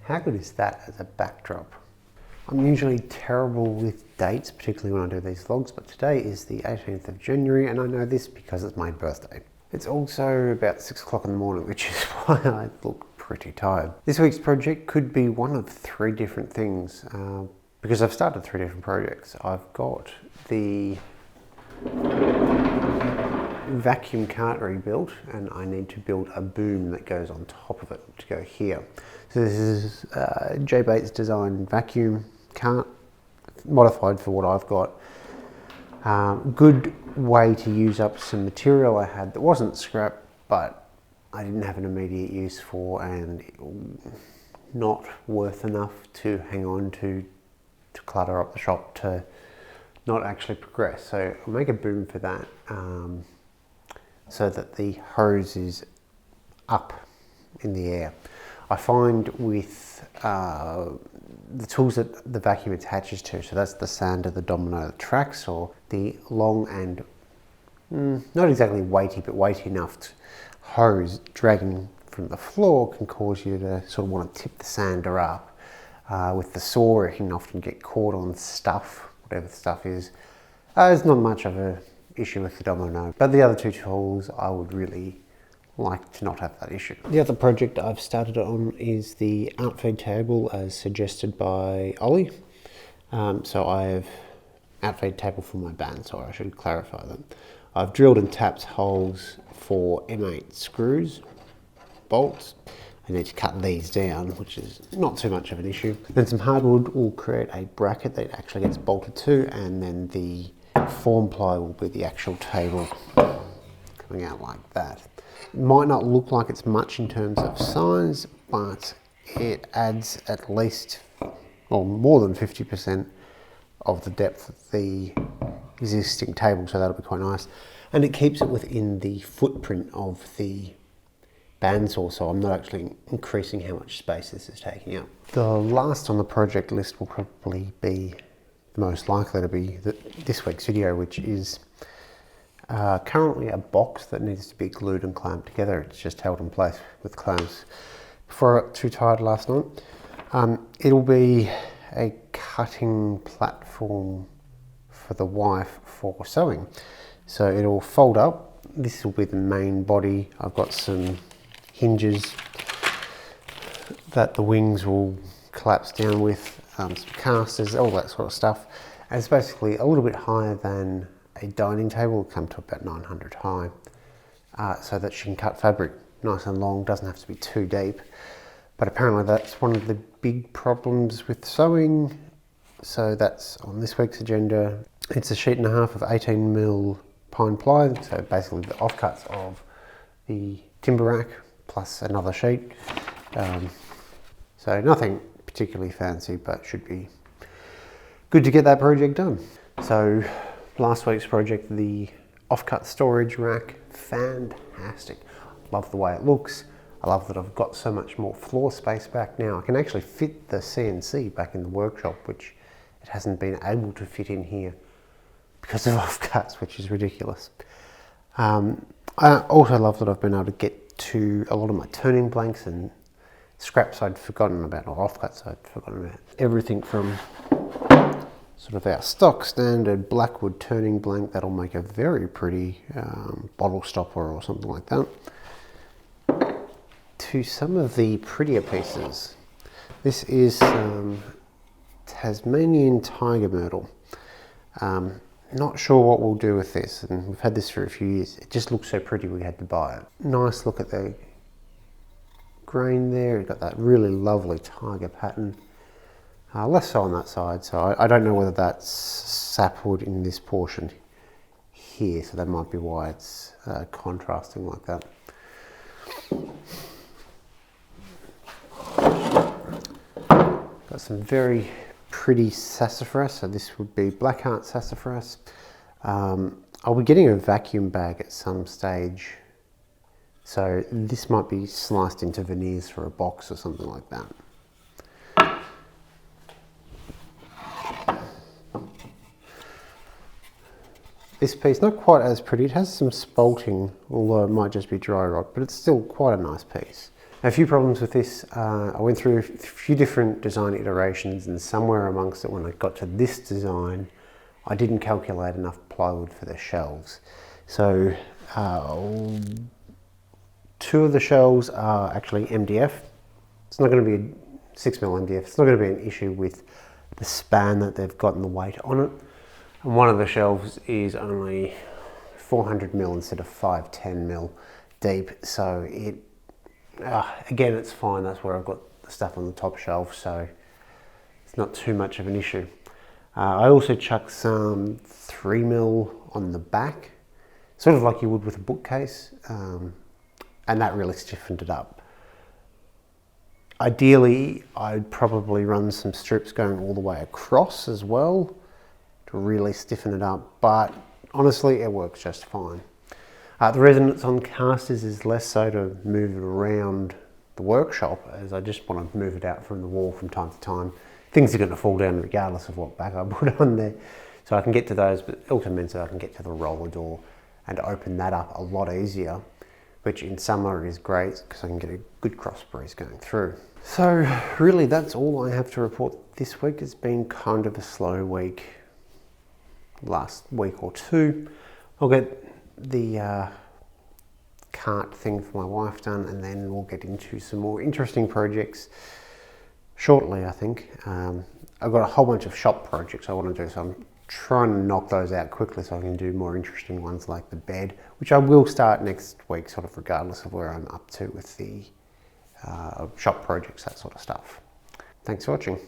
How good is that as a backdrop? I'm usually terrible with dates, particularly when I do these vlogs, but today is the 18th of January and I know this because it's my birthday. It's also about 6 o'clock in the morning, which is why I look pretty tired. This week's project could be one of 3 different things because I've started 3 different projects. I've got the vacuum cart rebuilt and I need to build a boom that goes on top of it to go here. So this is J Bates design vacuum cart, modified for what I've got. Good way to use up some material I had that wasn't scrap, but I didn't have an immediate use for, and not worth enough to hang on to clutter up the shop to not actually progress. So I'll make a boom for that so that the hose is up in the air. I find with the tools that the vacuum attaches to, so that's the sander, the domino, the track saw, the long and not exactly weighty, but weighty enough to hose dragging from the floor can cause you to sort of want to tip the sander up. With the saw, it can often get caught on stuff, whatever the stuff is. There's not much of an issue with the domino, but the other 2 tools I would really like to not have that issue. The other project I've started on is the outfeed table as suggested by Ollie. So I have outfeed table for my bandsaw, I should clarify that. I've drilled and tapped holes for M8 screws, bolts. I need to cut these down, which is not too much of an issue. Then some hardwood will create a bracket that actually gets bolted to, and then the form ply will be the actual table coming out like that. It might not look like it's much in terms of size, but it adds at least, or more than 50% of the depth of the existing table, so that'll be quite nice. And it keeps it within the footprint of the bandsaw, so I'm not actually increasing how much space this is taking up. The last on the project list will probably be, most likely to be this week's video, which is currently a box that needs to be glued and clamped together. It's just held in place with clamps. Before I got too tired last night, it'll be a cutting platform for the wife for sewing. So it'll fold up. This will be the main body. I've got some hinges that the wings will collapse down with, some casters, all that sort of stuff. And it's basically a little bit higher than a dining table, will come to about 900 high, so that she can cut fabric nice and long, doesn't have to be too deep. But apparently that's one of the big problems with sewing, so that's on this week's agenda. It's a sheet and a half of 18mm pine ply, so basically the offcuts of the timber rack plus another sheet. So nothing particularly fancy, but should be good to get that project done. So last week's project, the offcut storage rack, fantastic. Love the way it looks. I love that I've got so much more floor space back now. I can actually fit the CNC back in the workshop, which it hasn't been able to fit in here because of offcuts, which is ridiculous. I also love that I've been able to get to a lot of my turning blanks and scraps I'd forgotten about, or offcuts I'd forgotten about. Everything from sort of our stock standard blackwood turning blank that'll make a very pretty bottle stopper or something like that, to some of the prettier pieces. This is Tasmanian tiger myrtle. Not sure what we'll do with this, and we've had this for a few years. It just looks so pretty we had to buy it. Nice look at the grain there. You've got that really lovely tiger pattern. Less so on that side, so I don't know whether that's sapwood in this portion here, so that might be why it's contrasting like that. Got some very pretty sassafras, so this would be blackheart sassafras. I'll be getting a vacuum bag at some stage, so this might be sliced into veneers for a box or something like that. This piece, not quite as pretty, it has some spalting, although it might just be dry rot, but it's still quite a nice piece. A few problems with this. I went through a few different design iterations, and somewhere amongst it, when I got to this design, I didn't calculate enough plywood for the shelves. So 2 of the shelves are actually MDF. It's not going to be a 6mm MDF. It's not going to be an issue with the span that they've got and the weight on it. And one of the shelves is only 400mm instead of 510mm deep. So it, again, it's fine. That's where I've got the stuff on the top shelf, so it's not too much of an issue. I also chucked some 3mm on the back, sort of like you would with a bookcase, and that really stiffened it up. Ideally, I'd probably run some strips going all the way across as well to really stiffen it up, but honestly, it works just fine. The resonance on casters is less so to move it around the workshop, as I just want to move it out from the wall from time to time. Things are going to fall down regardless of what back I put on there. So I can get to those, but it also means that I can get to the roller door and open that up a lot easier, which in summer is great because I can get a good cross breeze going through. So really that's all I have to report this week. It's been kind of a slow week, last week or two. I'll get the cart thing for my wife done, and then we'll get into some more interesting projects shortly, I think. I've got a whole bunch of shop projects I want to do, so I'm trying to knock those out quickly so I can do more interesting ones like the bed, which I will start next week, sort of regardless of where I'm up to with the shop projects, that sort of stuff. Thanks for watching.